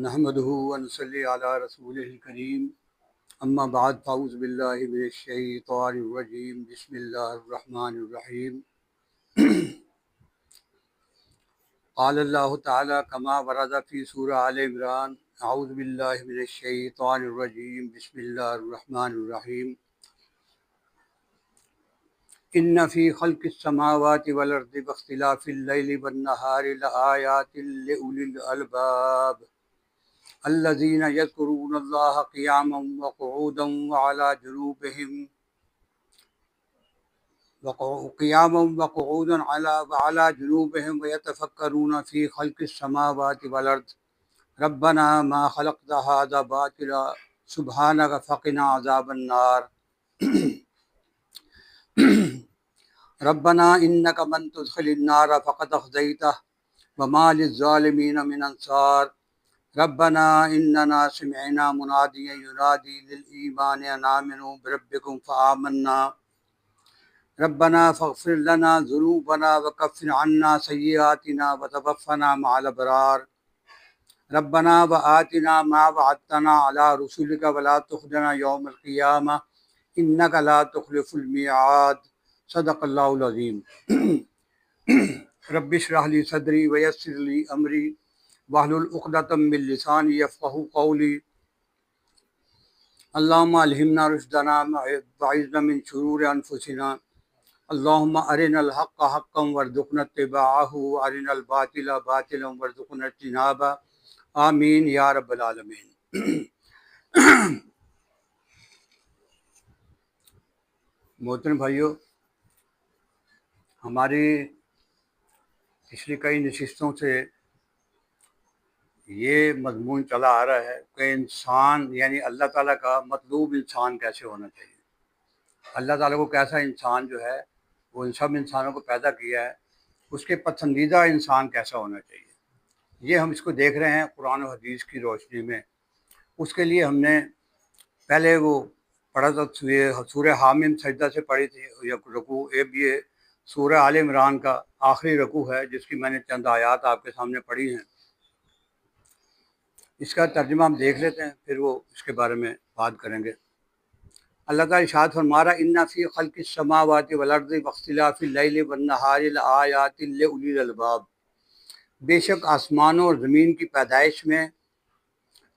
نحمده ونصلي على رسوله الكريم اما بعد فاعوذ باللہ من الشیطان الرجیم بسم اللہ الرحمن الرحیم قال اللہ تعالی کما ورد فی سورہ آل عمران اعوذ باللہ من الشیطان الرجیم بسم اللہ الرحمن الرحیم ان فی خلق السماوات والارض واختلاف اللیل والنہار لآیات لأولی الالباب الذين يذكرون الله قياما وقعودا وعلى جنوبهم ويتفكرون في خلق السماوات والأرض ربنا ما خلقت هذا باطلا سبحانك فقنا عذاب النار ربنا إنك من تدخل النار فقد أخزيته وما للظالمين من أنصار ربنا اننا سمعنا منادیا ینادی للایمان ان آمنوا بربکم فآمنا ربنا فاغفر لنا ذنوبنا وکفر عنا سیئاتنا وتوفنا مع الابرار ربنا وآتنا ما وعدتنا على رسلك ولا تخزنا يوم القیامہ انك لا تخلف الميعاد صدق اللہ العظیم رب اشرح لي صدری ویسر لي امری واحلل عقدۃ من لسانی یفقہوا قولی اللہم الہمنا رشدنا واعذنا من شرور انفسنا اللہم ارنا الحق حقا وارزقنا اتباعہ وارنا الباطل باطلا وارزقنا اجتنابہ آمین یا رب العالمین۔ محترم بھائیو، ہماری پچھلی کئی نشستوں سے یہ مضمون چلا آ رہا ہے کہ انسان یعنی اللہ تعالیٰ کا مطلوب انسان کیسے ہونا چاہیے۔ اللہ تعالیٰ کو کیسا انسان جو ہے وہ ان سب انسانوں کو پیدا کیا ہے، اس کے پسندیدہ انسان کیسا ہونا چاہیے، یہ ہم اس کو دیکھ رہے ہیں قرآن و حدیث کی روشنی میں۔ اس کے لیے ہم نے پہلے وہ پڑھا تھا سورہ حامیم سجدہ سے پڑھی تھی رکوع، یہ سورہ آل عمران کا آخری رکوع ہے جس کی میں نے چند آیات آپ کے سامنے پڑھی ہیں۔ اس کا ترجمہ ہم دیکھ لیتے ہیں، پھر وہ اس کے بارے میں بات کریں گے۔ اللہ تعالیٰ ارشاد فرما رہا ان فی خلق السماوات والارض واختلاف اللیل والنہار لآیات لأولی الالباب، بے شک آسمانوں اور زمین کی پیدائش میں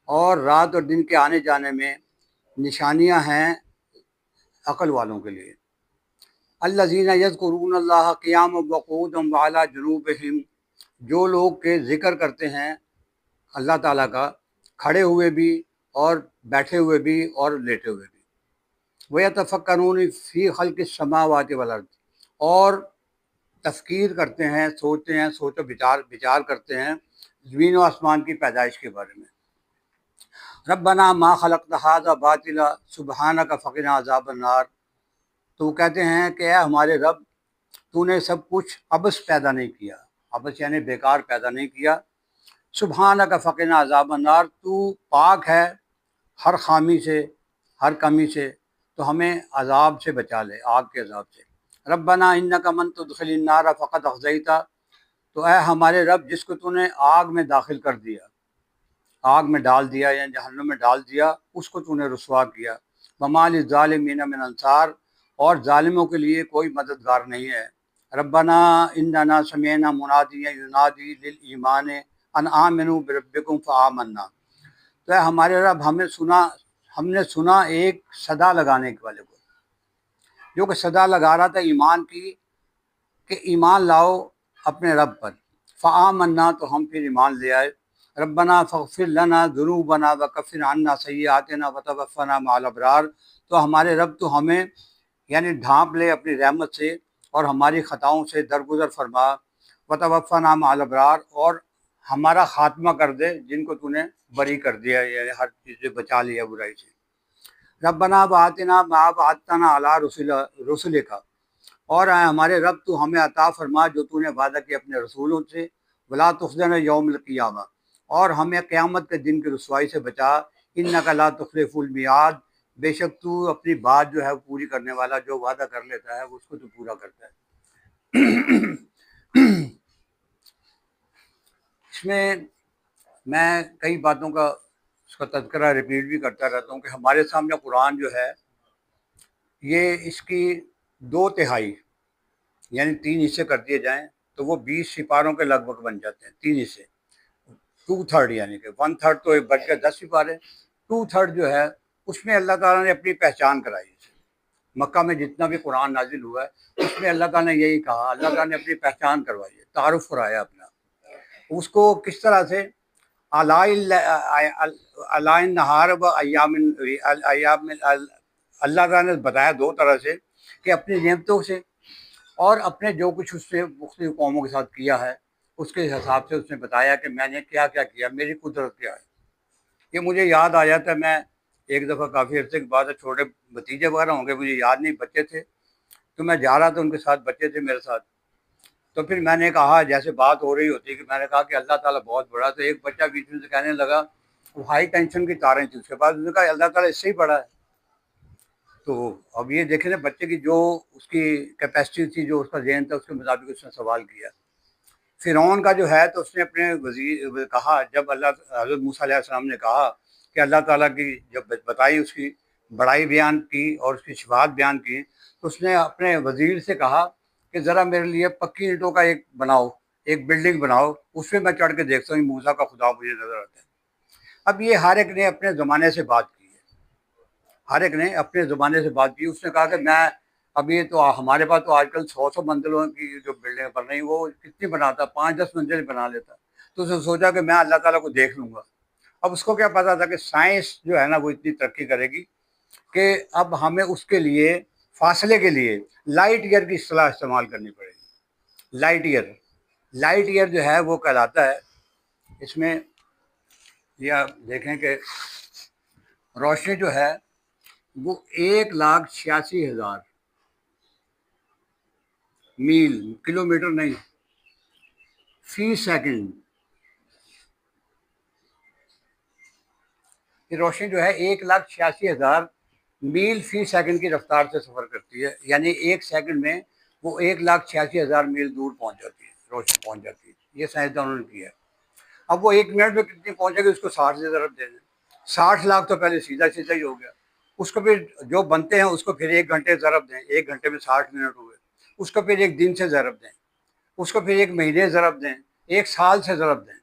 اور رات اور دن کے آنے جانے میں نشانیاں ہیں عقل والوں کے لیے۔ الذین یذکرون اللہ قیاما وقعودا وعلی جنوبہم، جو لوگ کے ذکر کرتے ہیں اللہ تعالیٰ کا کھڑے ہوئے بھی اور بیٹھے ہوئے بھی اور لیٹے ہوئے بھی۔ وَيَتَفَكَّرُونَ فِي خَلْقِ السَّمَاوَاتِ وَالْأَرْضِ، اور تفکیر کرتے ہیں، سوچتے ہیں، سوچ و بچار کرتے ہیں زمین و آسمان کی پیدائش کے بارے میں۔ ربنا ما خلقت هذا باطلا سبحانك فقنا عذاب النار، تو وہ کہتے ہیں کہ اے ہمارے رب، تو نے سب کچھ عبث پیدا نہیں کیا، عبث یعنی بیکار پیدا نہیں کیا۔ سبحانک فقنا عذاب النار، تو پاک ہے ہر خامی سے، ہر کمی سے، تو ہمیں عذاب سے بچا لے، آگ کے عذاب سے۔ ربنا انک من تدخل النار فقد اخزیتہ، تو اے ہمارے رب، جس کو تو نے آگ میں داخل کر دیا، آگ میں ڈال دیا یا جہنم میں ڈال دیا، اس کو تو نے رسوا کیا۔ وما للظالمین من انصار، اور ظالموں کے لیے کوئی مددگار نہیں ہے۔ ربنا اننا سمعنا منادیا ینادی للایمان ان آمنوا بربکم فآمنا، تو اے ہمارے رب، ہم نے سنا ایک صدا لگانے والے کو، جو کہ صدا لگا رہا تھا ایمان کی، کہ ایمان لاؤ اپنے رب پر۔ فآمنا، تو ہم پھر ایمان لے آئے۔ ربنا فاغفر لنا ذنوبنا وکفر عنا سیئاتنا وتوفنا مع الابرار، تو ہمارے رب تو ہمیں یعنی ڈھانپ لے اپنی رحمت سے اور ہماری خطاؤں سے درگزر فرما، وتوفنا مع الابرار، اور ہمارا خاتمہ کر دے جن کو تو نے بری کر دیا، یعنی ہر چیز سے بچا لیا برائی سے۔ ربنا وآتنا ما وعدتنا علی رسلک، اور اے ہمارے رب، تو ہمیں عطا فرما جو تو نے وعدہ کیا اپنے رسولوں سے، ولا تخزنا یوم القیامہ، اور ہمیں قیامت کے دن کی رسوائی سے بچا۔ انک لا تخلف الميعاد، بے شک تو اپنی بات جو ہے پوری کرنے والا، جو وعدہ کر لیتا ہے اس کو تو پورا کرتا ہے۔ اس میں میں کئی باتوں کا اس کا تذکرہ ریپیٹ بھی کرتا رہتا ہوں کہ ہمارے سامنے قرآن جو ہے یہ اس کی 2/3 یعنی 3 حصے کر دیے جائیں تو وہ 20 سپاروں کے لگ بھگ بن جاتے ہیں. 3 حصے 2/3 یعنی کہ 1/3 تو ایک بچ کے 10 سپارے. 2/3 جو ہے اس میں اللہ تعالیٰ نے اپنی پہچان کرائی. مکہ میں جتنا بھی قرآن نازل ہوا ہے اس میں اللہ تعالیٰ نے یہی کہا، اللہ تعالیٰ نے اپنی پہچان کروائی ہے، تعارف کرایا اپنا. اس کو کس طرح سے علائن نہار و ایام اللہ تعالیٰ نے بتایا 2 طرح سے کہ اپنی نعمتوں سے اور اپنے جو کچھ اس نے مختلف قوموں کے ساتھ کیا ہے اس کے حساب سے اس نے بتایا کہ میں نے کیا کیا کیا، میری قدرت کیا ہے. یہ مجھے یاد آ جاتا ہے. میں ایک دفعہ کافی عرصے کے بعد چھوٹے بھتیجے وغیرہ ہوں گے مجھے یاد نہیں، بچے تھے تو میں جا رہا تھا ان کے ساتھ، بچے تھے میرے ساتھ. تو پھر میں نے کہا جیسے بات ہو رہی ہوتی کہ میں نے کہا کہ اللہ تعالیٰ بہت بڑا. تو ایک بچہ بیچ میں سے کہنے لگا، وہ ہائی ٹینشن کی تاریں تھیں اس کے پاس، اس نے کہا اللہ تعالیٰ اس سے ہی بڑا ہے. تو اب یہ دیکھیں نا بچے کی جو اس کی کیپیسٹی تھی، جو اس کا ذہن تھا، اس کے مطابق اس نے سوال کیا. فرعون کا جو ہے تو اس نے اپنے وزیر کہا، جب حضرت موسیٰ علیہ السلام نے کہا کہ اللہ تعالیٰ کی جب بتائی، اس کی بڑائی بیان کی اور اس کی صفات بیان کی، تو اس نے اپنے وزیر سے کہا کہ ذرا میرے لیے پکی اینٹوں کا ایک بناؤ، ایک بلڈنگ بناؤ، اس میں چڑھ کے دیکھتا ہوں موسیٰ کا خدا مجھے نظر آتا ہے. اب یہ ہر ایک نے اپنے زمانے سے بات کی ہے، ہر ایک نے اپنے زمانے سے بات کی. اس نے کہا کہ میں اب یہ تو ہمارے پاس تو آج کل 100 منزلوں کی جو بلڈنگ بن رہی ہیں وہ کتنی بناتا، 5-10 منزل بنا لیتا. تو اس نے سوچا کہ میں اللہ تعالیٰ کو دیکھ لوں گا. اب اس کو کیا پتا تھا کہ سائنس جو ہے نا وہ اتنی ترقی کرے گی کہ اب ہمیں اس کے لیے فاصلے کے لیے لائٹ ایئر کی اصطلاح استعمال کرنی پڑے گی. لائٹ ایئر جو ہے وہ کہلاتا ہے، اس میں یہ آپ دیکھیں کہ روشنی جو ہے وہ 1,86,000 میل، کلومیٹر نہیں، فی سیکنڈ. یہ روشنی جو ہے 1,86,000 میل فی سیکنڈ کی رفتار سے سفر کرتی ہے. یعنی ایک سیکنڈ میں وہ 1,86,000 میل دور پہنچ جاتی ہے، روشنی پہنچ جاتی ہے. یہ سائنسدانوں نے کیا ہے. اب وہ 1 منٹ میں کتنی پہنچے گی اس کو 60 سے ضرب دے دیں. 60 لاکھ تو پہلے سیدھا ہی ہو گیا. اس کو پھر جو بنتے ہیں اس کو پھر 1 گھنٹے ضرب دیں، 1 گھنٹے میں 60 منٹ ہوئے. اس کو پھر 1 دن سے ضرب دیں، اس کو پھر 1 مہینے ضرب دیں، 1 سال سے ضرب دیں.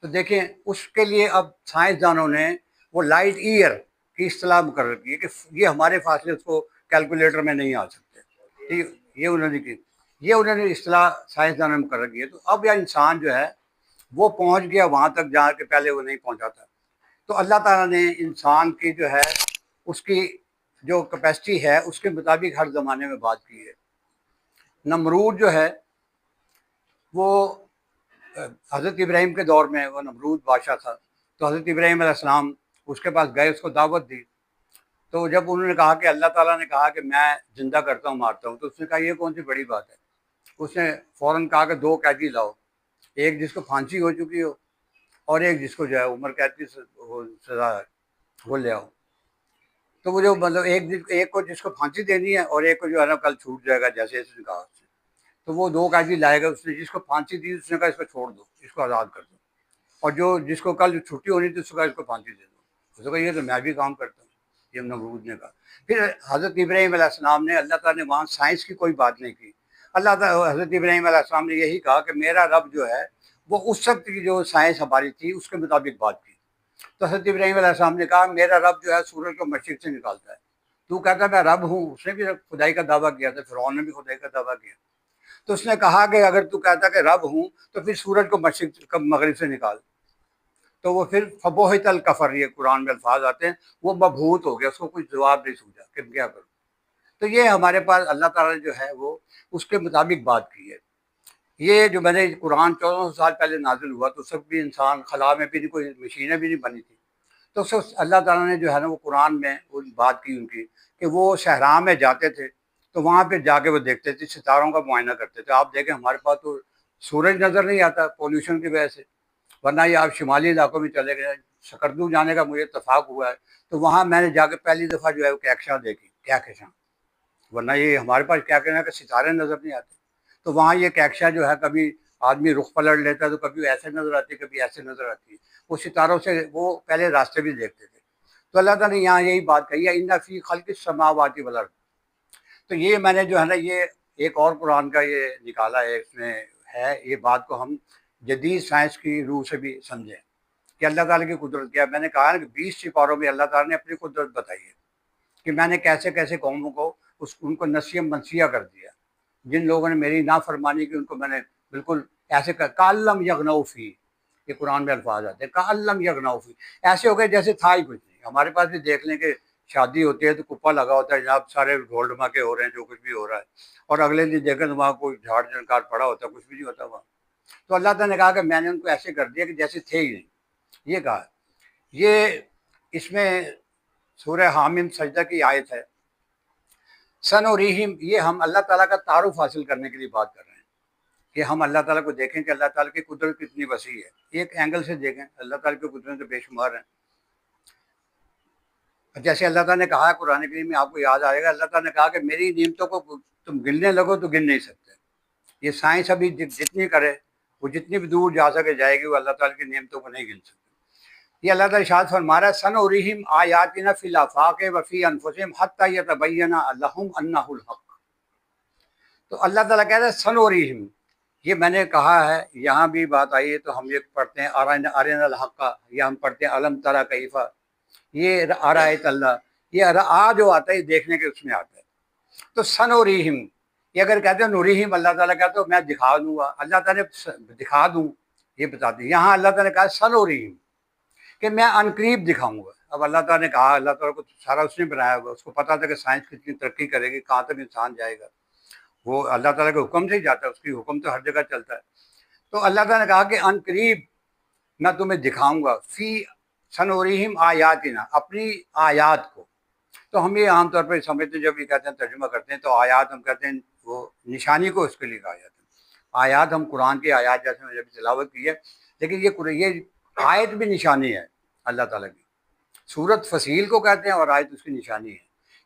تو دیکھیں اس کے لیے اب سائنسدانوں نے وہ لائٹ ایئر کی اصطلاح مقرر کی ہے کہ یہ ہمارے فاصلے اس کو کیلکولیٹر میں نہیں آ سکتے. یہ انہوں نے کی، یہ انہوں نے اصطلاح سائنسدانوں نے مقرر کی ہے. تو اب یہ انسان جو ہے وہ پہنچ گیا وہاں تک جہاں کے پہلے وہ نہیں پہنچا تھا. تو اللہ تعالیٰ نے انسان کی جو ہے اس کی جو کیپیسٹی ہے اس کے مطابق ہر زمانے میں بات کی ہے. نمرود جو ہے وہ حضرت ابراہیم کے دور میں وہ نمرود بادشاہ تھا. تو حضرت ابراہیم علیہ السلام اس کے پاس گئے، اس کو دعوت دی. تو جب انہوں نے کہا کہ اللہ تعالیٰ نے کہا کہ میں زندہ کرتا ہوں مارتا ہوں، تو اس نے کہا یہ کون سی بڑی بات ہے. اس نے فوراً کہا کہ 2 قیدی لاؤ، ایک جس کو پھانسی ہو چکی ہو اور ایک جس کو جو ہے عمر قید کی سزا ہے وہ لے آؤ. تو وہ جو مطلب ایک کو جس کو پھانسی دینی ہے اور ایک کو جو ہے نا کل چھوٹ جائے گا جیسے اس نے کہا. تو وہ 2 قیدی لائے گا. اس نے جس کو پھانسی دی اس نے کہا اس کو چھوڑ دو، اس کو آزاد کر دو. اور جس کو کل چھٹی ہونی تھی اس کو کہا اس کو پھانسی دے دو. اس نے کہا یہ تو میں بھی کام کرتا ہوں، یہ نمرود نے کہا. پھر حضرت ابراہیم علیہ السلام نے، اللہ تعالیٰ نے وہاں سائنس کی کوئی بات نہیں کی. اللہ تعالیٰ حضرت ابراہیم علیہ السلام نے یہی کہا کہ میرا رب جو ہے وہ اس وقت کی جو سائنس ہماری تھی اس کے مطابق بات کی. تو حضرت ابراہیم علیہ السلام نے کہا میرا رب جو ہے سورج کو مشرق سے نکالتا ہے. تو کہتا ہے میں رب ہوں. اس نے بھی خدائی کا دعویٰ کیا تھا، فرعون نے بھی خدائی کا دعویٰ کیا. تو اس نے کہا کہ اگر تو کہتا کہ رب ہوں تو پھر سورج کو مشرق مغرب سے نکال. تو وہ پھر فبوہت الکفر، یہ قرآن میں الفاظ آتے ہیں، وہ مبہوت ہو گیا، اس کو کوئی جواب نہیں سوچا کہ کیا کروں. تو یہ ہمارے پاس اللہ تعالیٰ نے جو ہے وہ اس کے مطابق بات کی ہے. یہ جو میں نے قرآن 1400 سال پہلے نازل ہوا تو سب بھی انسان خلا میں بھی نہیں، کوئی مشینیں بھی نہیں بنی تھی. تو اللہ تعالیٰ نے جو ہے نا وہ قرآن میں وہ بات کی ان کی کہ وہ صحرا میں جاتے تھے تو وہاں پہ جا کے وہ دیکھتے تھے، ستاروں کا معائنہ کرتے تھے. آپ دیکھیں ہمارے پاس تو سورج نظر نہیں آتا پولوشن کی وجہ سے، ورنہ یہ آپ شمالی علاقوں میں چلے گئے. سکردو جانے کا مجھے اتفاق ہوا ہے تو وہاں میں نے جا کے پہلی دفعہ جو ہے وہ کہکشاں دیکھی، کہکشاں. ورنہ یہ ہمارے پاس کیا کہنا ہے کہ ستارے نظر نہیں آتے. تو وہاں یہ کہکشاں جو ہے کبھی آدمی رخ پلٹ لیتا ہے تو کبھی ایسے نظر آتی ہے، کبھی ایسے نظر آتی ہے، وہ ستاروں سے وہ پہلے راستے بھی دیکھتے تھے۔ تو اللہ تعالیٰ نے یہاں یہی بات کہی ہے، ان فی خلق السماوات والارض۔ تو یہ میں نے جو ہے نا یہ ایک اور قرآن کا یہ نکالا ہے، اس میں ہے یہ بات کو ہم جدید سائنس کی روح سے بھی سمجھیں کہ اللہ تعالیٰ کی قدرت کیا ہے۔ میں نے کہا ہے کہ 20 سپاروں میں اللہ تعالیٰ نے اپنی قدرت بتائی ہے کہ میں نے کیسے کیسے قوموں کو ان کو نسیہ منسیہ کر دیا، جن لوگوں نے میری نافرمانی کی ان کو میں نے بالکل ایسے کَأَلَّمْ یغنوا فیہ، یہ قرآن میں الفاظ آتے ہیں کَأَلَّمْ یغنوا فیہ، ایسے ہو گئے جیسے تھا ہی کچھ نہیں۔ ہمارے پاس بھی دیکھ لیں کہ شادی ہوتی ہے تو کپا لگا ہوتا ہے، جناب سارے ڈھول ڈھماکے ہو رہے ہیں، جو کچھ بھی ہو رہا ہے، اور اگلے دن دیکھیں تو وہاں کوئی جھاڑ جھنکار پڑا ہوتا ہے، کچھ بھی نہیں ہوتا وہاں۔ تو اللہ تعالیٰ نے کہا کہ میں نے ان کو ایسے کر دیا کہ جیسے تھے ہی نہیں، یہ کہا۔ یہ اس میں سورہ حامیم سجدہ کی آیت ہے، سنوریہم، یہ ہم اللہ تعالیٰ کا تعارف حاصل کرنے کے لیے بات کر رہے ہیں کہ ہم اللہ تعالیٰ کو دیکھیں کہ اللہ تعالیٰ کی قدرت کتنی وسیع ہے، ایک اینگل سے دیکھیں، اللہ تعالیٰ کی قدرت تو بے شمار ہیں۔ جیسے اللہ تعالیٰ نے کہا ہے قرآن کریم میں، آپ کو یاد آئے گا، اللہ تعالیٰ نے کہا کہ میری نعمتوں کو تم گننے لگو تو گن نہیں سکتے۔ یہ سائنس ابھی جتنی کرے، وہ جتنی بھی دور جا سکے جائے گی، وہ اللہ تعالیٰ کی نعمتوں کو نہیں گن سکتے۔ یہ اللہ تعالیٰ ارشاد فرما رہا ہے، سنوریہم آیاتنا فی الآفاق وفی انفسہم حتی یتبین لہم انہ الحق۔ تو اللہ تعالیٰ کہتا ہے سنوریہم، یہ میں نے کہا ہے، یہاں بھی بات آئی ہے تو ہم یہ پڑھتے ہیں ارنا الحق، یا ہم پڑھتے ہیں علم تری کیف، یہ آرایت اللہ، یہ آ جو آتا ہے یہ دیکھنے کے اس میں آتا ہے۔ تو سنوریہم، یہ اگر کہتے ہیں نوریہم، اللہ تعالیٰ کہتا ہے میں دکھا دوں گا، اللہ تعالیٰ نے دکھا دوں، یہ بتاتے ہیں۔ یہاں اللہ تعالیٰ نے کہا سنوریہم کہ میں عنقریب دکھاؤں گا۔ اب اللہ تعالیٰ نے کہا، اللہ تعالیٰ کو سارا اس نے بنایا ہوا، اس کو پتا تھا کہ سائنس کتنی ترقی کرے گی، کہاں تک انسان جائے گا، وہ اللہ تعالیٰ کے حکم سے ہی جاتا ہے، اس کی حکم تو ہر جگہ چلتا ہے۔ تو اللہ تعالیٰ نے کہا کہ عنقریب میں تمہیں دکھاؤں گا، فی سنوریہم آیاتنا، اپنی آیات کو۔ تو ہم یہ عام طور پہ سمجھتے ہیں، جب یہ کہتے ہیں ترجمہ کرتے ہیں تو آیات ہم کہتے ہیں وہ نشانی کو اس کے لیے کہا جاتا ہے۔ آیات ہم قرآن کی آیات جیسے میں نے ابھی تلاوت کی ہے، لیکن یہ آیت بھی نشانی ہے اللہ تعالیٰ کی۔ سورت فصیل کو کہتے ہیں اور آیت اس کی نشانی ہے،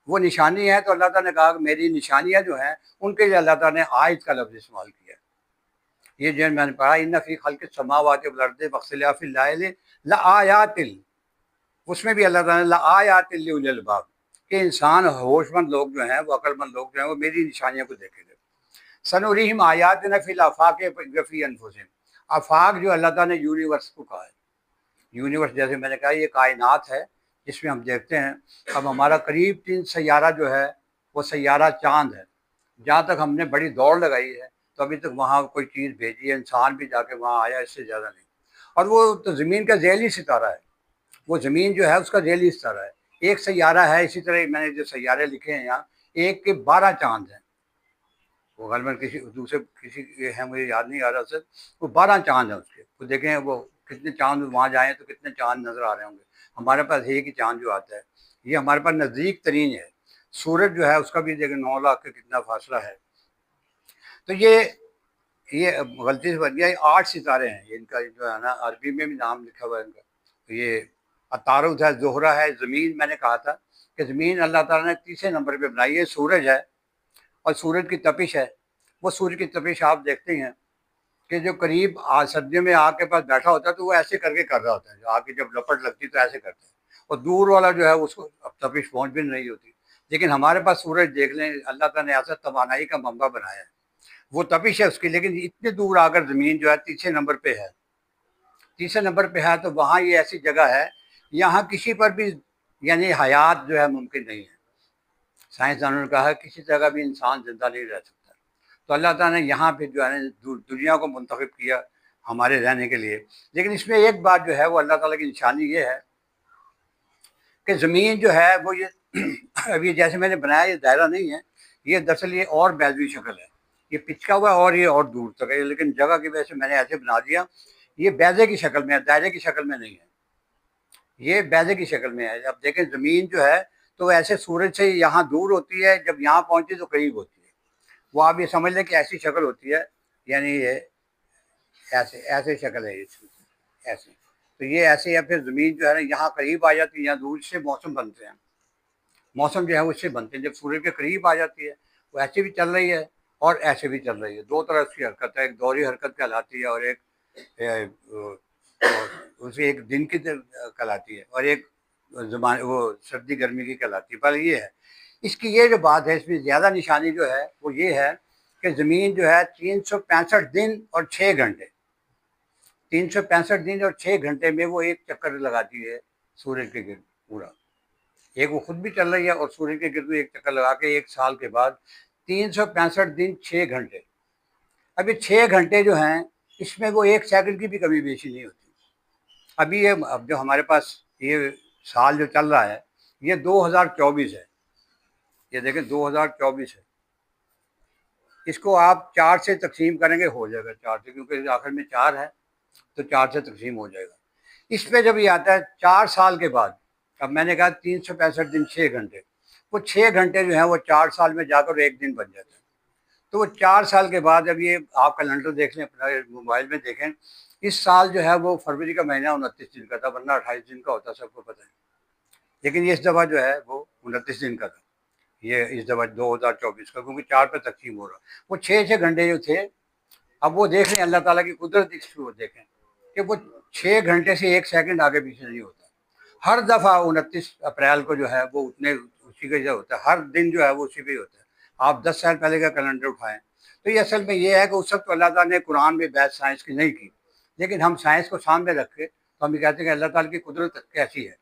وہ نشانی ہے۔ تو اللہ تعالیٰ نے کہا کہ میری نشانیاں جو ہیں ان کے لیے اللہ تعالیٰ نے آیت کا لفظ استعمال کیا ہے۔ یہ جو میں نے پڑھا، ان فی خلق السماوات والارض واختلاف الليل لآیات، اس میں بھی اللہ تعالیٰ نے لآیات لأولی الالباب، کہ انسان ہوش مند لوگ جو ہیں، وہ عقل مند لوگ جو ہیں، وہ میری نشانیوں کو دیکھیں گے۔ سنوریہم آیاتنا فی الآفاق وفی انفسہم، آفاق جو اللہ تعالیٰ نے یونیورس کو کہا ہے۔ یونیورس جیسے میں نے کہا یہ کائنات ہے جس میں ہم دیکھتے ہیں۔ اب ہمارا قریب 3 سیارہ جو ہے وہ سیارہ چاند ہے، جہاں تک ہم نے بڑی دوڑ لگائی ہے تو ابھی تک وہاں کوئی چیز بھیجی ہے، انسان بھی جا کے وہاں آیا، اس سے زیادہ نہیں۔ اور وہ تو زمین کا ذیلی ستارہ ہے، وہ زمین جو ہے اس کا ذیلی ستارہ ہے، ایک سیارہ ہے۔ اسی طرح میں نے جو سیارے لکھے ہیں یہاں، ایک کے 12 چاند ہیں، وہ غالباً کسی دوسرے کسی ہے، مجھے یاد نہیں آ رہا سر، وہ 12 چاند ہیں اس کے، وہ دیکھیں وہ کتنے چاند وہاں جائیں تو کتنے چاند نظر آ رہے ہوں گے۔ ہمارے پاس ایک ہی چاند جو آتا ہے، یہ ہمارے پاس نزدیک ترین ہے۔ سورج جو ہے اس کا بھی دیکھیں 9 لاکھ کا کتنا فاصلہ ہے۔ تو یہ غلطی سے بن گیا، یہ 8 ستارے ہیں، ان کا جو ہے نا عربی میں بھی نام لکھا ہوا ہے ان کا۔ یہ عطارد ہے، زہرہ ہے، زمین میں نے کہا تھا کہ زمین اللہ تعالیٰ نے تیسرے نمبر پہ بنائی ہے، سورج ہے اور سورج کی تپش ہے۔ وہ سورج کی تپش آپ دیکھتے ہیں کہ جو قریب سردیوں میں آگ کے پاس بیٹھا ہوتا ہے تو وہ ایسے کر کے کر رہا ہوتا ہے، آگ کی جب لپٹ لگتی تو ایسے کرتا ہے، اور دور والا جو ہے اس کو اب تپش پہنچ بھی نہیں ہوتی۔ لیکن ہمارے پاس سورج دیکھ لیں، اللہ تعالیٰ نے ایسا توانائی کا منبع بنایا ہے، وہ تپش ہے اس کی، لیکن اتنے دور آ کر زمین جو ہے تیسرے نمبر پہ ہے، تیسرے نمبر پہ ہے۔ تو وہاں یہ ایسی جگہ ہے، یہاں کسی پر بھی یعنی حیات جو ہے ممکن نہیں ہے۔ سائنسدانوں نے کہا ہے کسی جگہ بھی انسان زندہ نہیں رہ سکتا۔ تو اللہ تعالیٰ نے یہاں پہ جو ہے نا دنیا کو منتخب کیا ہمارے رہنے کے لیے۔ لیکن اس میں ایک بات جو ہے وہ اللہ تعالیٰ کی نشانی یہ ہے کہ زمین جو ہے وہ یہ ابھی جیسے میں نے بنایا یہ دائرہ نہیں ہے، یہ دراصل یہ اور بیضوی شکل ہے، یہ پچکا ہوا ہے اور یہ اور دور تک ہے، لیکن جگہ کی وجہ سے میں نے ایسے بنا دیا، یہ بیضے کی شکل میں ہے، دائرے کی شکل میں نہیں ہے، یہ بیضے کی شکل میں ہے۔ اب دیکھیں زمین جو ہے تو وہ ایسے سورج سے یہاں دور ہوتی ہے، جب یہاں پہنچتی تو قریب ہوتی ہے، وہ آپ یہ سمجھ لیں کہ ایسی شکل ہوتی ہے، یعنی یہ ایسے شکل ہے، ایسے۔ تو یہ ایسے ہے، پھر زمین جو ہے نا یہاں قریب آ جاتی ہے، یہاں دور سے موسم بنتے ہیں، موسم جو ہے اس سے بنتے ہیں، جب سورج کے قریب آ جاتی ہے وہ ایسے بھی چل رہی ہے اور ایسے بھی چل رہی ہے. دو طرح کی حرکت ہے، ایک دوہری حرکت کہلاتی ہے اور ایک اسے ایک دن کی کہلاتی ہے، اور ایک زمان وہ سردی گرمی کی کہلاتی ہے. پر یہ ہے اس کی یہ جو بات ہے، اس میں زیادہ نشانی جو ہے وہ یہ ہے کہ زمین جو ہے 365 دن اور 6 گھنٹے 365 دن اور 6 گھنٹے میں وہ ایک چکر لگاتی ہے سورج کے گرد پورا. ایک وہ خود بھی چل رہی ہے اور سورج کے گرد ایک چکر لگا کے ایک سال کے بعد 365 دن 6 گھنٹے. اب یہ 6 گھنٹے جو ہیں اس میں وہ ایک سیکنڈ کی بھی کمی بیشی نہیں ہوتی. ابھی یہ اب جو ہمارے پاس یہ سال جو چل رہا ہے یہ 2024 ہے. یہ دیکھیں 2024 ہے. اس کو آپ 4 سے تقسیم کریں گے ہو جائے گا 4 سے، کیونکہ آخر میں 4 ہے تو 4 سے تقسیم ہو جائے گا. اس پہ جب یہ آتا ہے 4 سال کے بعد، اب میں نے کہا 365 دن 6 گھنٹے، وہ 6 گھنٹے جو ہیں وہ 4 سال میں جا کر ایک دن بن جاتا ہے. تو وہ 4 سال کے بعد جب یہ آپ کیلنڈر دیکھ لیں اپنا موبائل میں دیکھیں، اس سال جو ہے وہ فروری کا مہینہ 29 دن کا تھا، ورنہ 28 دن کا ہوتا، سب کو پتہ ہے. لیکن یہ اس دفعہ جو ہے وہ 29 دن کا تھا، یہ اس دفعہ 2024 کا، کیونکہ 4 پہ تقسیم ہو رہا. وہ 6 گھنٹے جو تھے، اب وہ دیکھ لیں اللہ تعالیٰ کی قدرت اس کو دیکھیں کہ وہ 6 گھنٹے سے ایک سیکنڈ آگے پیچھے نہیں ہوتا. ہر دفعہ 29 اپریل کو جو ہے وہ اسی کے جو ہوتا ہے، ہر دن جو ہے وہ اسی پہ ہی ہوتا ہے. آپ 10 سال پہلے کا کیلنڈر اٹھائیں تو یہ اصل میں یہ ہے کہ اس وقت تو اللہ تعالیٰ نے قرآن میں بحث سائنس کی نہیں کی، لیکن ہم سائنس کو سامنے رکھ کے تو ہم یہ کہتے ہیں کہ اللہ تعالیٰ کی قدرت کیسی ہے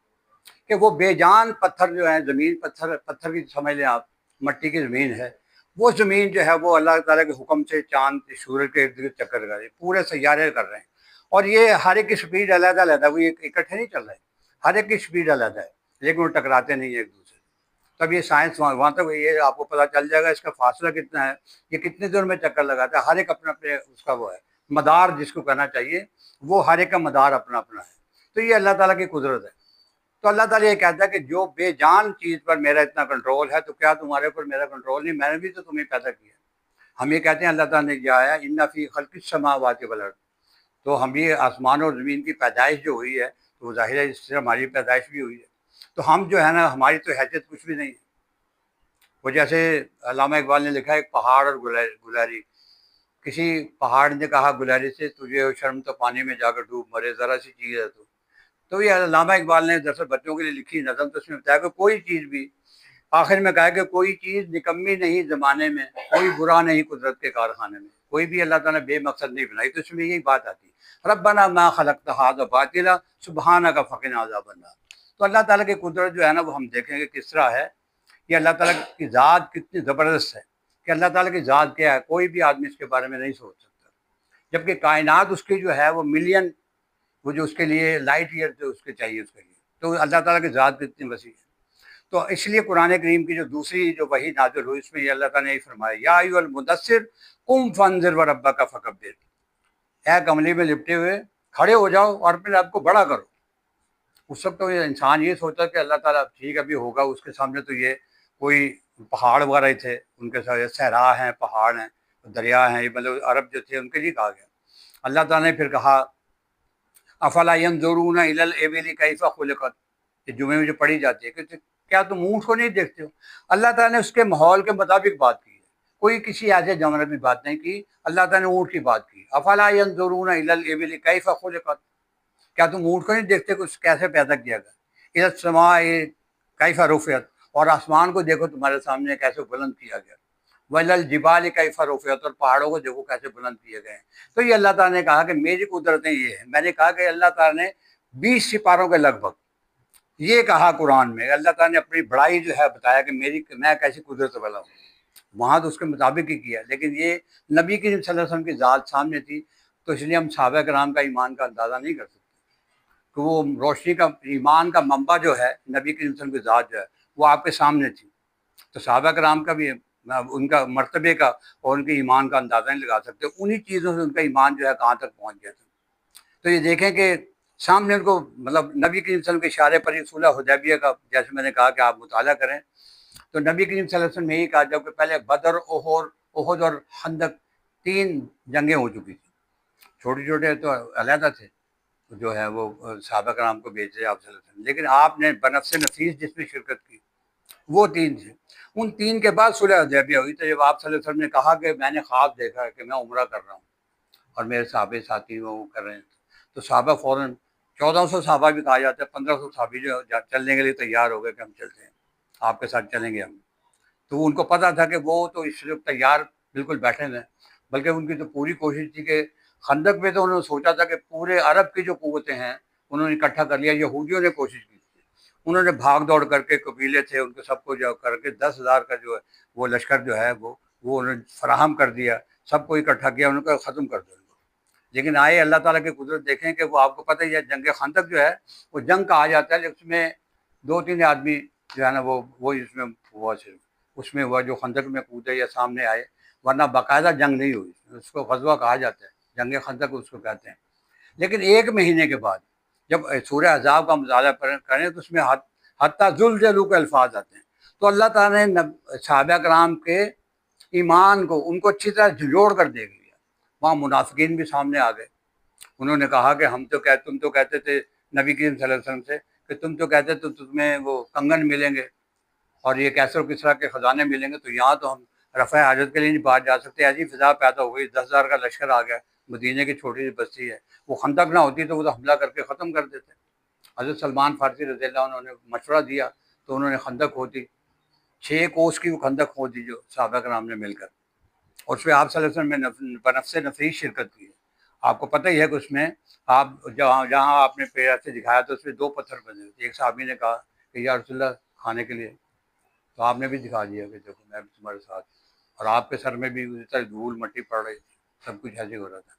کہ وہ بے جان پتھر جو ہیں، زمین پتھر کی سمجھ لیں آپ، مٹی کی زمین ہے، وہ زمین جو ہے وہ اللہ تعالیٰ کے حکم سے چاند سورج کے ارد گرد چکر لگا رہی ہے، پورے سیارے کر رہے ہیں. اور یہ ہر ایک کی سپیڈ علیحدہ علیحدہ، وہ اکٹھے نہیں چل رہے، ہر ایک کی سپیڈ علیحدہ ہے، لیکن وہ ٹکراتے نہیں ہیں ایک دوسرے. تب یہ سائنس وہاں تک یہ آپ کو پتہ چل جائے گا اس کا فاصلہ کتنا ہے، یہ کتنے دور میں چکر لگاتا ہے. ہر ایک اپنے اپنے اس کا وہ ہے مدار، جس کو کہنا چاہیے، وہ ہر ایک کا مدار اپنا اپنا ہے. تو یہ اللہ تعالیٰ کی قدرت ہے. تو اللہ تعالیٰ یہ کہتا ہے کہ جو بے جان چیز پر میرا اتنا کنٹرول ہے تو کیا تمہارے اوپر میرا کنٹرول نہیں؟ میں نے بھی تو تمہیں پیدا کیا. ہم یہ کہتے ہیں اللہ تعالیٰ نے کیا ہے ان فی خلق السماوات والارض، تو ہم یہ آسمان اور زمین کی پیدائش جو ہوئی ہے تو وہ ظاہر ہے اس سے ہماری پیدائش بھی ہوئی ہے. تو ہم جو ہے نا، ہماری تو حیثیت کچھ بھی نہیں ہے. وہ جیسے علامہ اقبال نے لکھا ہے ایک پہاڑ اور گلہری. کسی پہاڑ نے کہا گلہری سے تجھے شرم تو پانی میں جا کر ڈوب مرے، ذرا سی چیز ہے تو یہ علامہ اقبال نے دراصل بچوں کے لیے لکھی نظم، تو اس میں بتایا کہ کوئی چیز بھی، آخر میں کہا کہ کوئی چیز نکمی نہیں زمانے میں، کوئی برا نہیں قدرت کے کارخانے میں. کوئی بھی اللہ تعالیٰ نے بے مقصد نہیں بنائی. تو اس میں یہی بات آتی ہے ربنا ما خلقت ھذا باطلا سبحانک فقنا عذاب النار. تو اللہ تعالیٰ کی قدرت جو ہے نا وہ ہم دیکھیں گے کس طرح ہے. یہ اللہ تعالیٰ کی ذات کتنی زبردست ہے کہ اللہ تعالیٰ کی ذات کیا ہے کوئی بھی آدمی اس کے بارے میں نہیں سوچ سکتا، جبکہ کائنات اس کی جو ہے وہ ملین، وہ جو اس کے لیے لائٹ ایئر جو اس کے چاہیے اس کے لیے. تو اللہ تعالیٰ کی ذات کتنی وسیع ہے. تو اس لیے قرآن کریم کی جو دوسری جو وحی نازل ہوئی اس میں یہ اللہ تعالیٰ نے یہ فرمایا یا ایھا المدثر قم فانذر وربک فکبر، اے کملی میں لپٹے ہوئے کھڑے ہو جاؤ اور اپنے رب کو بڑا کرو. اس وقت تو یہ انسان یہ سوچتا کہ اللہ تعالیٰ ٹھیک ابھی ہوگا، اس کے سامنے تو یہ کوئی پہاڑ وغیرہ ہی تھے، ان کے ساتھ صحرا ہیں، پہاڑ ہیں، دریا ہیں، یہ مطلب عرب جو تھے ان کے لیے کہا گیا. اللہ تعالیٰ نے پھر کہا افلا ینظرون الی الابل کیف خلقت، یہ جمعے میں جو پڑھی جاتی ہے کہ کیا تم اونٹ کو نہیں دیکھتے ہو؟ اللہ تعالیٰ نے اس کے ماحول کے مطابق بات کی ہے، کوئی کسی ایسے جانور کی بات نہیں کی. اللہ تعالیٰ نے اونٹ کی بات کی. افلا ینظرون الی الابل کیف خلقت، کیا تم اونٹ کو نہیں دیکھتے کہ اس کیسے پیدا کیا گیا؟ الی السماء کیف رفعت، اور آسمان کو دیکھو تمہارے سامنے کیسے بلند کیا گیا. وَإِلَى الْجِبَالِ كَيْفَ رُفِعَتْ، اور پہاڑوں کو دیکھو کیسے بلند کیے گئے ہیں. تو یہ اللہ تعالیٰ نے کہا کہ میری قدرتیں یہ ہیں. میں نے کہا کہ اللہ تعالیٰ نے 20 سپاروں کے لگ بھگ یہ کہا قرآن میں، اللہ تعالیٰ نے اپنی بڑائی جو ہے بتایا کہ میں کیسی قدرت والا ہوں. وہاں تو اس کے مطابق ہی کیا، لیکن یہ نبی کریم صلی اللہ علیہ وسلم کی ذات سامنے تھی تو اس لیے ہم صحابہ کرام کا ایمان کا اندازہ نہیں کر سکتے کہ وہ روشنی کا ایمان کا منبع جو ہے نبی کریم صلی اللہ علیہ وسلم کی ذات جو ہے وہ آپ کے سامنے تھی. تو صحابہ کرام کا بھی ان کا مرتبے کا اور ان کے ایمان کا اندازہ نہیں لگا سکتے. انہی چیزوں سے ان کا ایمان جو ہے کہاں تک پہنچ گیا تھا. تو یہ دیکھیں کہ سامنے ان کو مطلب نبی کریم صلی اللہ علیہ وسلم کے اشارے پر ہی صلح حدیبیہ کا، جیسے میں نے کہا کہ آپ مطالعہ کریں تو نبی کریم صلی اللہ علیہ وسلم نے یہی کہا جب کہ پہلے بدر، احد اور خندق 3 جنگیں ہو چکی تھیں. چھوٹے چھوٹے تو علیحدہ تھے جو ہے وہ صحابہ کرام کو بھیجے آپ صلی اللہ علیہ وسلم، لیکن آپ نے بنفس نفیس جس میں شرکت کی وہ 3 تھے. ان 3 کے بعد صلح حدیبیہ ہوئی، تو جب آپ صلی اللہ علیہ وسلم نے کہا کہ میں نے خواب دیکھا ہے کہ میں عمرہ کر رہا ہوں اور میرے صحابہ ساتھی وہ کر رہے ہیں، تو صحابہ فوراً 1400 صحابہ بھی کہا جاتا ہے، 1500 صحابی جو چلنے کے لیے تیار ہو گئے کہ ہم چلتے ہیں، آپ کے ساتھ چلیں گے ہم۔ تو ان کو پتہ تھا کہ وہ تو اس وقت تیار بالکل بیٹھے ہیں، بلکہ ان کی تو پوری کوشش تھی کہ خندق میں تو انہوں نے سوچا تھا کہ پورے عرب کی جو قوتیں ہیں انہوں نے اکٹھا کر لیا، یہودیوں نے کوشش کی تھی، انہوں نے بھاگ دوڑ کر کے قبیلے تھے ان کو سب کو جو کر کے 10,000 کا جو ہے وہ لشکر جو ہے وہ انہوں نے فراہم کر دیا، سب کو اکٹھا کیا، انہوں نے ختم کر دیا ان کو۔ لیکن آئے اللہ تعالیٰ کی قدرت دیکھیں کہ وہ آپ کو پتہ ہی ہے، جنگ خندق جو ہے وہ جنگ کہا جاتا ہے، اس میں 2-3 آدمی جو ہے نا وہ اس میں ہوا، صرف اس میں ہوا جو خندق میں کودے یا سامنے آئے، ورنہ باقاعدہ جنگ نہیں ہوئی، اس کو غزوہ کہا جاتا ہے، جنگ خندق اس کو کہتے ہیں۔ لیکن 1 مہینے کے بعد جب سورہ احزاب کا مطالعہ کریں تو اس میں حتیٰ زلزلوا کے الفاظ آتے ہیں، تو اللہ تعالیٰ نے صحابہ کرام کے ایمان کو ان کو اچھی طرح جھنجھوڑ کر دیکھ لیا، وہاں منافقین بھی سامنے آ گئے، انہوں نے کہا کہ تم تو کہتے تھے نبی کریم صلی اللہ علیہ وسلم سے کہ تم تو کہتے تو تمہیں وہ کنگن ملیں گے اور یہ کیسر و کسرا کے خزانے ملیں گے، تو یہاں تو ہم رفع حاجت کے لیے نہیں باہر جا سکتے، ایسی فضا پیدا ہو گئی، 10,000 کا لشکر آ گیا، مدینے کی چھوٹی سی بستی ہے، وہ خندق نہ ہوتی تو وہ تو حملہ کر کے ختم کر دیتے۔ حضرت سلمان فارسی رضی اللہ عنہ نے مشورہ دیا تو انہوں نے خندق کھودی، 6 کوس کی وہ خندق کھودی جو صحابہ کرام نے مل کر، اور اس میں آپ صلی اللہ علیہ وسلم نے بنفس نفیس شرکت کی ہے۔ آپ کو پتہ ہی ہے کہ اس میں آپ جہاں آپ نے پیر سے دکھایا تو اس میں 2 پتھر بنے تھے، ایک صحابی نے کہا کہ یا رسول اللہ کھانے کے لیے، تو آپ نے بھی دکھا دیا کہ دیکھو میں بھی تمہارے ساتھ، اور آپ کے سر میں بھی اسی طرح دھول مٹی پڑ رہی تھی، سب کچھ ایسے ہو رہا تھا۔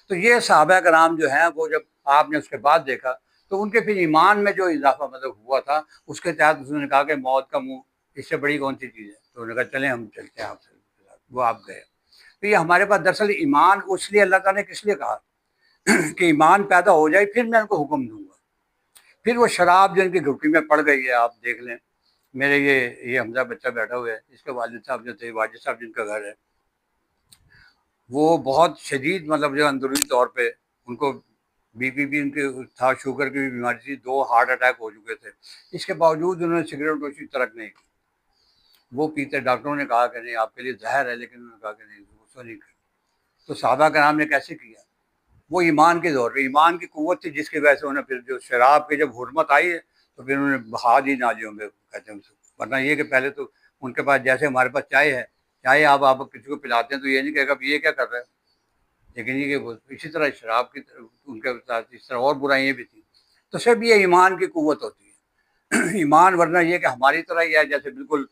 تو یہ صحابہ کرام جو ہیں وہ جب آپ نے اس کے بعد دیکھا تو ان کے پھر ایمان میں جو اضافہ مطلب ہوا تھا، اس کے تحت اس نے کہا کہ موت کا منہ اس سے بڑی کون سی چیز ہے، تو انہوں نے کہا چلیں ہم چلتے ہیں آپ سے، وہ آپ گئے۔ تو یہ ہمارے پاس دراصل ایمان اس لیے اللہ تعالیٰ نے کس لیے کہا کہ ایمان پیدا ہو جائے پھر میں ان کو حکم دوں گا۔ پھر وہ شراب جو ان کی گھٹی میں پڑ گئی ہے، آپ دیکھ لیں، میرے یہ حمزہ بچہ بیٹھا ہوا ہے، اس کے والد صاحب جو تھے، واجد صاحب جن کا گھر ہے، وہ بہت شدید مطلب جو اندرونی طور پہ ان کو بی پی بھی ان کے تھا، شوگر کی بھی بیماری تھی، 2 ہارٹ اٹیک ہو چکے تھے، اس کے باوجود انہوں نے سگریٹ نوشی ترک نہیں کی، وہ پیتے، ڈاکٹروں نے کہا کہ نہیں آپ کے لیے زہر ہے، لیکن انہوں نے کہا کہ نہیں اس کو نہیں کریں۔ تو صحابہ کرام نے کیسے کیا؟ وہ ایمان کے دور پہ، ایمان کی قوت تھی جس کی وجہ سے انہیں پھر جو شراب کی جب حرمت آئی ہے تو پھر انہوں نے بہا دی نالیوں میں، کہتے ہیں ورنہ یہ کہ پہلے تو ان کے پاس جیسے ہمارے پاس چائے ہے، چائے آپ کسی کو پلاتے ہیں تو یہ نہیں کہے گا یہ کیا کر رہے ہیں، لیکن یہ کہ اسی طرح شراب کی ان کے ساتھ اس طرح اور برائیاں بھی تھیں۔ تو سب یہ ایمان کی قوت ہوتی ہے ایمان، ورنہ یہ کہ ہماری طرح ہی ہے جیسے بالکل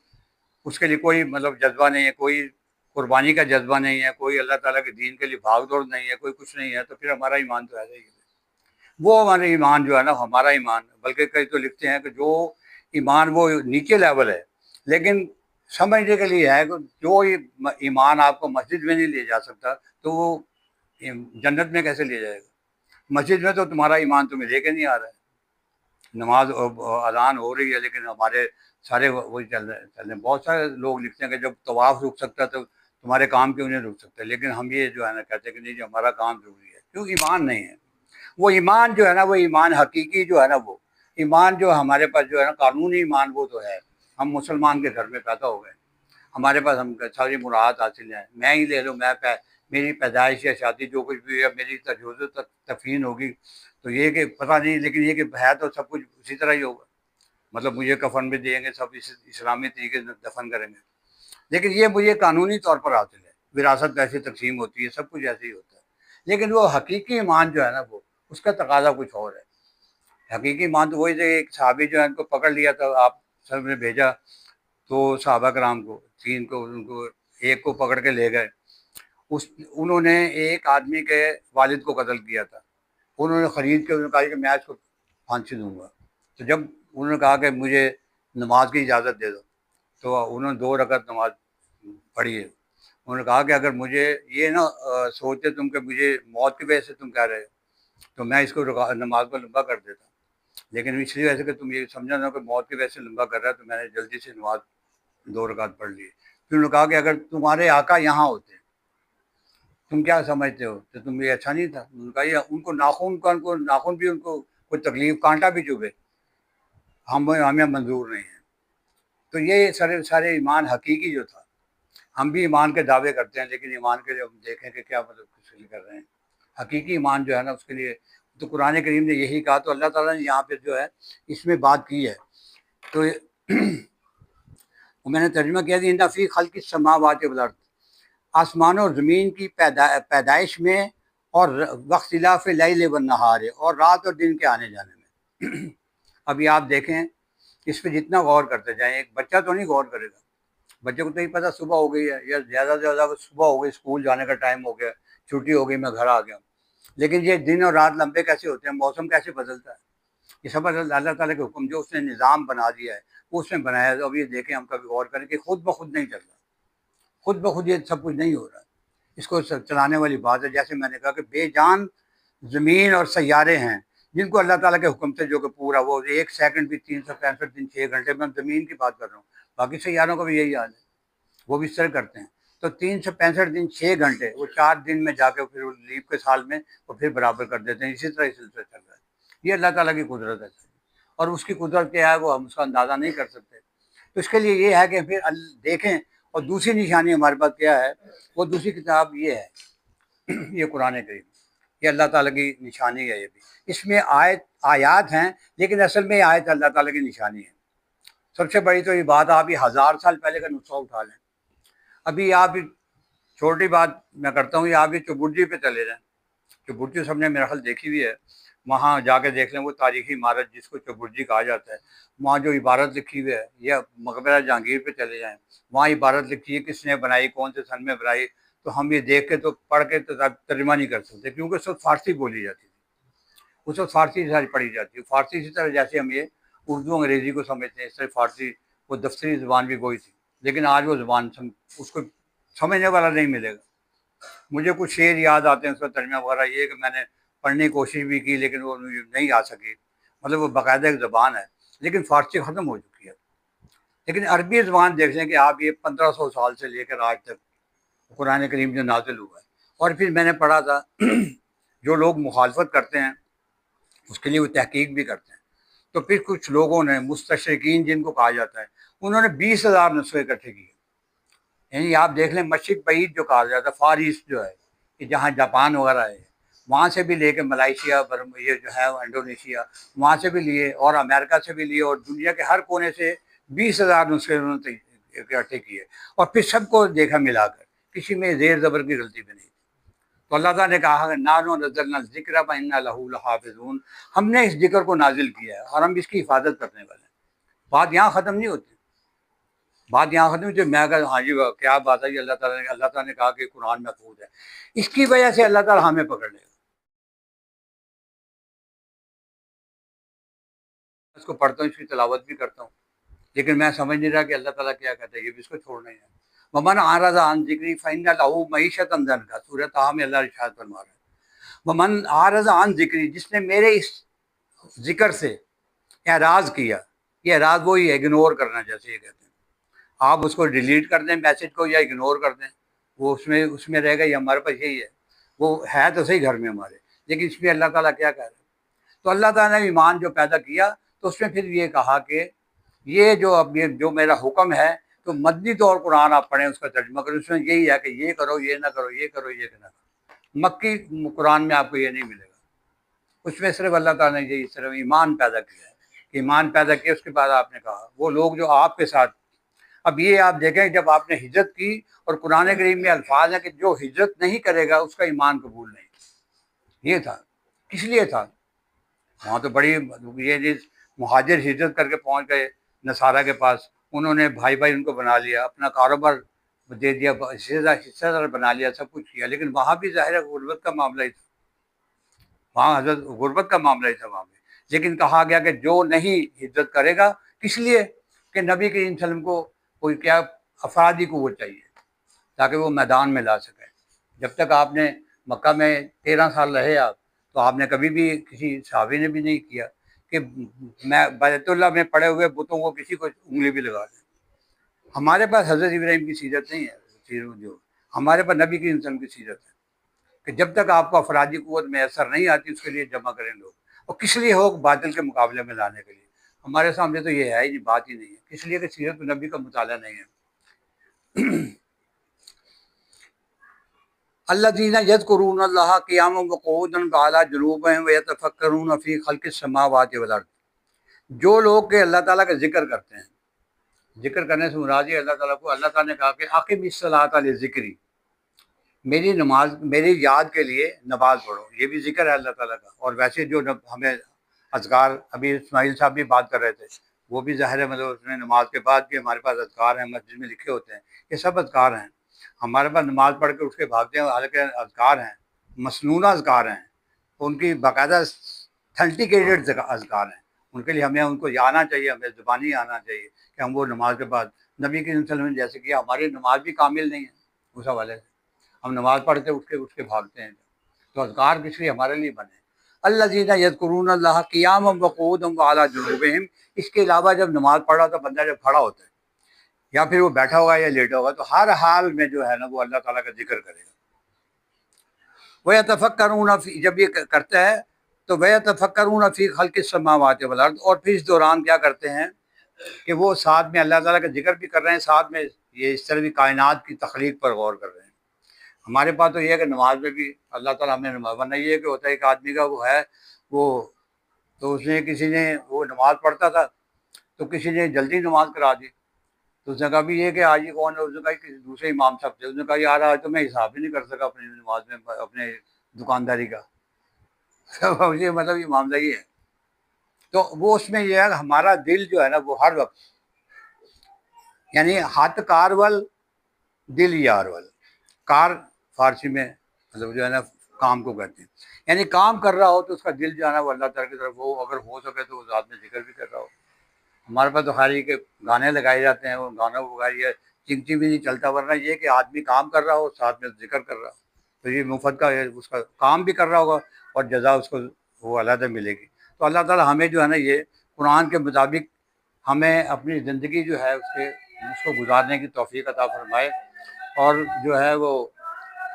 اس کے لیے کوئی مطلب جذبہ نہیں ہے، کوئی قربانی کا جذبہ نہیں ہے، کوئی اللہ تعالیٰ کے دین کے لیے بھاگ دوڑ نہیں ہے، کوئی کچھ نہیں ہے، تو پھر ہمارا ایمان تو ایسا ہی ہے۔ وہ ہمارا ایمان جو ہے نا ہمارا ایمان، بلکہ کئی تو لکھتے ہیں کہ جو ایمان وہ نیچے لیول ہے، لیکن سمجھنے کے لیے ہے کہ جو ایمان آپ کو مسجد میں نہیں لے جا سکتا تو وہ جنت میں کیسے لے جائے گا؟ مسجد میں تو تمہارا ایمان تمہیں لے کے نہیں آ رہا ہے، نماز اذان ہو رہی ہے لیکن ہمارے سارے وہی چل رہے ہیں۔ بہت سارے لوگ لکھتے ہیں کہ جب طواف رک سکتا ہے تو تمہارے کام کیوں نہیں رک سکتے، لیکن ہم یہ جو ہے نا کہتے ہیں کہ نہیں جو ہمارا کام ضروری ہے، کیوں ایمان نہیں ہے۔ وہ ایمان جو ہے نا وہ ایمان حقیقی جو ہے نا وہ ایمان جو ہمارے پاس جو ہے نا قانونی ایمان وہ تو ہے، ہم مسلمان کے گھر میں پیدا ہو گئے، ہمارے پاس ہم ساری مراعات حاصل ہیں، میں ہی لے لوں، میری پیدائش یا شادی جو کچھ بھی ہے میری تجوز تفہیم ہوگی تو یہ کہ پتہ نہیں، لیکن یہ کہ ہے تو سب کچھ اسی طرح ہی ہوگا، مطلب مجھے کفن بھی دیں گے، سب اسلامی طریقے سے دفن کریں گے، لیکن یہ مجھے قانونی طور پر حاصل ہے، وراثت ایسی تقسیم ہوتی ہے، سب کچھ ایسے ہی ہوتا ہے، لیکن وہ حقیقی ایمان جو ہے نا وہ اس کا تقاضا کچھ اور ہے۔ حقیقی ایمان تو وہی تھے، ایک صحابی جو ہے ان کو پکڑ لیا تھا، آپ سب نے بھیجا تو صحابہ کرام کو 3 کو، ان کو ایک کو پکڑ کے لے گئے، انہوں نے ایک آدمی کے والد کو قتل کیا تھا، انہوں نے خرید کے انہوں نے کہا کہ میں اس کو پھانسی دوں گا، تو جب انہوں نے کہا کہ مجھے نماز کی اجازت دے دو تو انہوں نے 2 رکعت نماز پڑھی ہے، انہوں نے کہا کہ اگر مجھے یہ نہ سوچتے تم کہ مجھے موت کی وجہ سے تم کہہ رہے ہو تو میں اس کو نماز کو لمبا کر دیتا، لیکن اس لیے وجہ کہ تم یہ سمجھا نہ کہ موت کی وجہ سے لمبا کر رہا ہے تو میں نے جلدی سے نماز 2 رکعت پڑھ لی۔ پھر انہوں نے کہا کہ اگر تمہارے آقا یہاں ہوتے تم کیا سمجھتے ہو تو تم یہ اچھا نہیں تھا؟ انہوں نے کہا یہ ان کو ناخن بھی ان کو کوئی تکلیف، کانٹا بھی چبھے ہمیں منظور نہیں ہے۔ تو یہ سارے ایمان حقیقی جو تھا، ہم بھی ایمان کے دعوے کرتے ہیں، لیکن ایمان کے لیے ہم دیکھیں کہ کیا مطلب کچھ نہیں کر رہے ہیں۔ حقیقی ایمان جو ہے نا اس کے لیے تو قرآن کریم نے یہی کہا، تو اللہ تعالیٰ نے یہاں پہ جو ہے اس میں بات کی ہے۔ تو میں نے ترجمہ کیا کہ ان فی خلق السماوات والارض، آسمان اور زمین کی پیدائش میں، اور واختلاف اللیل والنہار، اور رات اور دن کے آنے جانے میں۔ ابھی آپ دیکھیں اس پہ جتنا غور کرتے جائیں، ایک بچہ تو نہیں غور کرے گا، بچے کو تو نہیں پتہ صبح ہو گئی ہے، یا زیادہ سے زیادہ صبح ہو گئی، اسکول جانے کا ٹائم ہو گیا، چھٹی ہو گئی، میں گھر آ گیا۔ لیکن یہ دن اور رات لمبے کیسے ہوتے ہیں، موسم کیسے بدلتا ہے، یہ سب اللہ تعالیٰ کے حکم جو اس نے نظام بنا دیا ہے وہ اس نے بنایا ہے۔ اب یہ دیکھیں، ہم کبھی غور کریں کہ خود بخود نہیں چل رہا، خود بخود یہ سب کچھ نہیں ہو رہا، اس کو چلانے والی بات ہے۔ جیسے میں نے کہا کہ بے جان زمین اور سیارے ہیں جن کو اللہ تعالیٰ کے حکم سے جو کہ پورا وہ ایک سیکنڈ بھی 365 دن 6 گھنٹے میں، زمین کی بات کر رہا ہوں، باقی سیاروں کا بھی یہی حال ہے، وہ بھی اس طرح کرتے ہیں۔ تو 365 دن 6 گھنٹے وہ 4 دن میں جا کے پھر لیپ کے سال میں وہ پھر برابر کر دیتے ہیں۔ اسی طرح یہ سلسلہ چل رہا ہے، یہ اللہ تعالیٰ کی قدرت ہے، اور اس کی قدرت کیا ہے وہ ہم اس کا اندازہ نہیں کر سکتے۔ تو اس کے لیے یہ ہے کہ پھر دیکھیں، اور دوسری نشانی ہمارے پاس کیا ہے، وہ دوسری کتاب یہ ہے، یہ قرآن کریم، یہ اللہ تعالیٰ کی نشانی ہے۔ یہ بھی اس میں آیات ہیں، لیکن اصل میں یہ آیت اللہ تعالیٰ کی نشانی ہے۔ سب سے بڑی تو یہ بات، آپ یہ 1000 سال پہلے کا نسخہ اٹھا لیں۔ ابھی آپ چھوٹی بات میں کرتا ہوں، یہ آپ یہ چوبرجی پہ چلے جائیں، چوبرجی سب نے میرا خیال دیکھی ہوئی ہے، وہاں جا کے دیکھ لیں، وہ تاریخی عمارت جس کو چوبرجی کہا جاتا ہے، وہاں جو عبارت لکھی ہوئی ہے، یا مقبرہ جہانگیر پہ چلے جائیں، وہاں عبارت لکھی ہے کس نے بنائی، کون سے سن میں بنائی، تو ہم یہ دیکھ کے تو پڑھ کے ترجمہ نہیں کر سکتے، کیونکہ اس وقت فارسی بولی جاتی تھی، اس وقت فارسی ساری پڑھی جاتی ہے، فارسی اسی طرح جیسے ہم یہ اردو انگریزی کو سمجھتے ہیں، اس طرح فارسی وہ دفتری زبان بھی وہی تھی، لیکن آج وہ زبان اس کو سمجھنے والا نہیں ملے گا۔ مجھے کچھ شعر یاد آتے ہیں اس کا ترجمہ وغیرہ، یہ کہ میں نے پڑھنے کی کوشش بھی کی لیکن وہ نہیں آ سکی، مطلب وہ باقاعدہ ایک زبان ہے، لیکن فارسی ختم ہو چکی ہے۔ لیکن عربی زبان دیکھ لیں کہ آپ یہ 1500 سال سے لے کر آج تک قرآن کریم جو نازل ہوا ہے، اور پھر میں نے پڑھا تھا جو لوگ مخالفت کرتے ہیں اس کے لیے وہ تحقیق بھی کرتے ہیں، تو پھر کچھ لوگوں نے مستشرقین جن کو کہا جاتا ہے، انہوں نے 20,000 نسخے اکٹھے کیے۔ یعنی آپ دیکھ لیں مشرق بعید جو کہا جاتا ہے، فار ایسٹ جو ہے کہ جہاں جاپان وغیرہ ہے، وہاں سے بھی لے کے ملائیشیا، یہ جو ہے انڈونیشیا، وہاں سے بھی لیے، اور امریکہ سے بھی لیے، اور دنیا کے ہر کونے سے 20,000 نسخے انہوں نے اکٹھے کیے، اور پھر سب کو دیکھا ملا کر، کسی میں زیر زبر کی غلطی بھی نہیں تھی۔ تو اللہ تعالیٰ نے کہا کہ نحن نزلنا الذکر وإنا لہ لحافظون، ہم نے اس ذکر کو نازل کیا ہے اور ہم اس کی حفاظت کرنے والے ہیں۔ بات یہاں ختم نہیں ہوتی، بات یہاں ختم ہوتی، میں اگر ہاں جی کیا بات ہے، یہ اللہ تعالیٰ نے کہا کہ قرآن محفوظ ہے، اس کی وجہ سے اللہ تعالیٰ ہمیں پکڑ لے گا۔ اس کو پڑھتا ہوں، اس کی تلاوت بھی کرتا ہوں، لیکن میں سمجھ نہیں رہا کہ اللہ تعالیٰ کیا کہتا ہے، یہ بھی اس کو چھوڑنا ہی ہے۔ ومن اعرض عن ذکری فإن له معیشۃ ضنکا، سورۃ طٰہٰ میں اللہ ارشاد فرما رہا ہے، ومن اعرض عن ذکری، جس نے میرے اس ذکر سے اعراض کیا، یہ اعراض وہی ہے اگنور کرنا، جیسے یہ کہتے ہیں، آپ اس کو ڈیلیٹ کر دیں میسج کو یا اگنور کر دیں، وہ اس میں رہے گا، یہ ہمارے پاس یہی ہے، وہ ہے تو صحیح گھر میں ہمارے، لیکن اس میں اللہ تعالیٰ کیا کہہ رہے ہیں۔ تو اللہ تعالیٰ نے ایمان جو پیدا کیا، تو اس میں پھر یہ کہا کہ یہ جو میرا حکم ہے، تو مدنی طور قرآن آپ پڑھیں، اس کا ترجمہ کریں، اس میں یہی ہے کہ یہ کرو، یہ نہ کرو، یہ کرو، یہ نہ کرو۔ مکی قرآن میں آپ کو یہ نہیں ملے گا، اس میں صرف اللہ تعالیٰ نے یہی صرف ایمان پیدا کیا ہے، کہ ایمان پیدا کیا، اس کے بعد آپ نے کہا وہ لوگ جو آپ کے ساتھ، اب یہ آپ دیکھیں جب آپ نے ہجرت کی، اور قرآن کریم میں الفاظ ہیں کہ جو ہجرت نہیں کرے گا اس کا ایمان قبول نہیں، یہ تھا، کس لیے تھا؟ وہاں تو بڑی یہ مہاجر ہجرت کر کے پہنچ گئے نصارہ کے پاس، انہوں نے بھائی بھائی ان کو بنا لیا، اپنا کاروبار دے دیا، حصہ دار بنا لیا، سب کچھ کیا، لیکن وہاں بھی ظاہر ہے غربت کا معاملہ ہی تھا، وہاں حضرت غربت کا معاملہ ہی تھا وہاں پہ، لیکن کہا گیا کہ جو نہیں ہجرت کرے گا، کس لیے؟ کہ نبی کریم صلی اللہ علیہ وسلم کو کوئی کیا افرادی قوت چاہیے تاکہ وہ میدان میں لا سکے۔ جب تک آپ نے مکہ میں 13 سال رہے آپ، تو آپ نے کبھی بھی کسی صحابی نے بھی نہیں کیا کہ میں بیت اللہ میں پڑے ہوئے بتوں کو کسی کو انگلی بھی لگا دیں۔ ہمارے پاس حضرت ابراہیم کی سیرت نہیں ہے، جو ہمارے پاس نبی کریم صلی اللہ علیہ وسلم کی سیرت ہے، کہ جب تک آپ کو افرادی قوت میسر نہیں آتی، اس کے لیے جمع کریں لوگ، اور کس لیے ہو؟ باطل کے مقابلے میں لانے کے لیے۔ ہمارے سامنے تو یہ ہے ہی نہیں، بات ہی نہیں ہے، اس لیے کہ سیرت نبی کا مطالعہ نہیں ہے۔ الذین یذکرون اللہ قیاما وقعودا وعلی جنوبہم ویتفکرون فی خلق السماوات والارض، جو لوگ کہ اللہ تعالیٰ کا ذکر کرتے ہیں، ذکر کرنے سے مراد یہ اللہ تعالیٰ کو، اللہ تعالیٰ نے کہا کہ اقم الصلاۃ لذکری، میری نماز، میری یاد کے لیے نماز پڑھو، یہ بھی ذکر ہے اللہ تعالیٰ کا۔ اور ویسے جو ہمیں اذکار، ابھی اسماعیل صاحب بھی بات کر رہے تھے، وہ بھی ظاہر ہے، مطلب اس میں نماز کے بعد بھی ہمارے پاس اذکار ہیں، مسجد میں لکھے ہوتے ہیں، یہ سب اذکار ہیں۔ ہمارے پاس نماز پڑھ کے اٹھ کے بھاگتے ہیں، حالانکہ اذکار ہیں، مسنونہ اذکار ہیں، ان کی باقاعدہ تھنٹیکیٹڈ اذکار ہیں، ان کے لیے ہمیں ان کو آنا چاہیے، ہمیں زبانی آنا چاہیے کہ ہم وہ نماز کے بعد نبی کریم صلی اللہ علیہ وسلم نے جیسے کیا، ہماری نماز بھی کامل نہیں ہے اس حوالے سے، ہم نماز پڑھتے اٹھ کے بھاگتے ہیں، تو اذکار کس لیے ہمارے لیے بنے۔ الذین یذکرون اللہ قیاما وقعودا وعلی جنوبہم، اس کے علاوہ جب نماز پڑھ رہا تو بندہ جب کھڑا ہوتا ہے یا پھر وہ بیٹھا ہوگا یا لیٹا ہوگا تو ہر حال میں جو ہے نا وہ اللہ تعالیٰ کا ذکر کرے گا۔ وَيَتَفَكَّرُونَ فِي، جب یہ کرتا ہے تو وَيَتَفَكَّرُونَ فِي خَلْقِ السَّمَاوَاتِ وَالْأَرْضِ، اور پھر اس دوران کیا کرتے ہیں کہ وہ ساتھ میں اللہ تعالیٰ کا ذکر بھی کر رہے ہیں، ساتھ میں یہ اس طرح بھی کائنات کی تخلیق پر غور کر رہے ہیں۔ ہمارے پاس تو یہ ہے کہ نماز میں بھی اللہ تعالیٰ ہمیں نماز، ورنہ یہ کہ ہوتا ہے ایک آدمی کا وہ ہے وہ، تو اس نے کسی نے وہ نماز پڑھتا تھا تو کسی نے جلدی نماز کرا دی، تو اس نے کہا بھی یہ کہ آج یہ کون ہے، اس نے کہا کسی دوسرے امام صاحب تھے، اس نے کہا یار آج تو میں حساب ہی نہیں کر سکا اپنی نماز میں اپنے دکانداری کا یہ مطلب امامزائی ہے۔ تو وہ اس میں یہ ہے کہ ہمارا دل جو ہے نا وہ ہر وقت، یعنی ہاتھ کار ول دل یار ول، کار فارسی میں مطلب جو ہے نا کام کو کہتے ہیں، یعنی کام کر رہا ہو تو اس کا دل جو ہے نا وہ اللہ تعالیٰ کی طرف ہو، اگر ہو سکے تو وہ ذات میں ذکر بھی کر رہا ہو۔ ہمارے پاس تو خالی کے گانے لگائے جاتے ہیں، وہ گانوں کو بغیر یہ چنگچی بھی نہیں چلتا، ورنہ یہ کہ آدمی کام کر رہا ہو ساتھ میں ذکر کر رہا ہو تو یہ مفت کا اس کا کام بھی کر رہا ہوگا اور جزا اس کو وہ علیحدہ ملے گی۔ تو اللہ تعالیٰ ہمیں جو ہے نا یہ قرآن کے مطابق ہمیں اپنی زندگی جو ہے اس کو گزارنے کی توفیق عطا فرمائے، اور جو ہے وہ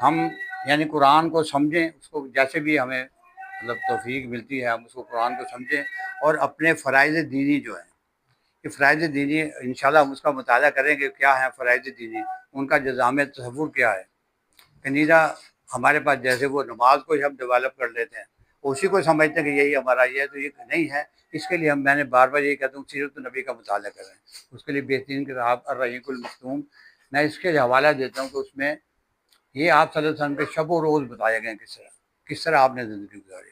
ہم یعنی قرآن کو سمجھیں، اس کو جیسے بھی ہمیں مطلب توفیق ملتی ہے ہم اس کو قرآن کو سمجھیں، اور اپنے فرائض دینی جو ہیں کہ فرائض دینی انشاءاللہ ہم اس کا مطالعہ کریں گے کیا ہیں فرائض دینی، ان کا جزام تصور کیا ہے۔ کنیزہ ہمارے پاس جیسے وہ نماز کو ہی ہم ڈیولپ کر لیتے ہیں، اسی کو سمجھتے ہیں کہ یہی ہمارا یہ ہے، تو یہ نہیں ہے۔ اس کے لیے میں نے بار بار یہ کہتا ہوں سیرت النبی کا مطالعہ کریں، اس کے لیے بہترین کتاب الرحیق المختوم، میں اس کے حوالہ دیتا ہوں کہ اس میں یہ آپ صلی اللہ علیہ وسلم کے شب و روز بتایا گئے ہیں، کس طرح آپ نے زندگی گزاری۔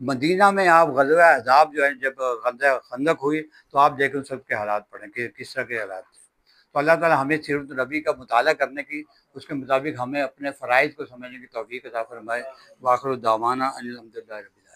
مدینہ میں آپ غزوہ احزاب جو ہے جب غزوہ خندق ہوئی تو آپ دیکھیں سب کے حالات پڑھیں کہ کس طرح کے حالات تھے۔ تو اللہ تعالیٰ ہمیں سیرت النبی کا مطالعہ کرنے کی، اس کے مطابق ہمیں اپنے فرائض کو سمجھنے کی توفیق عطا فرمائے۔ وآخر دعوانا ان الحمد للہ رب العالمین۔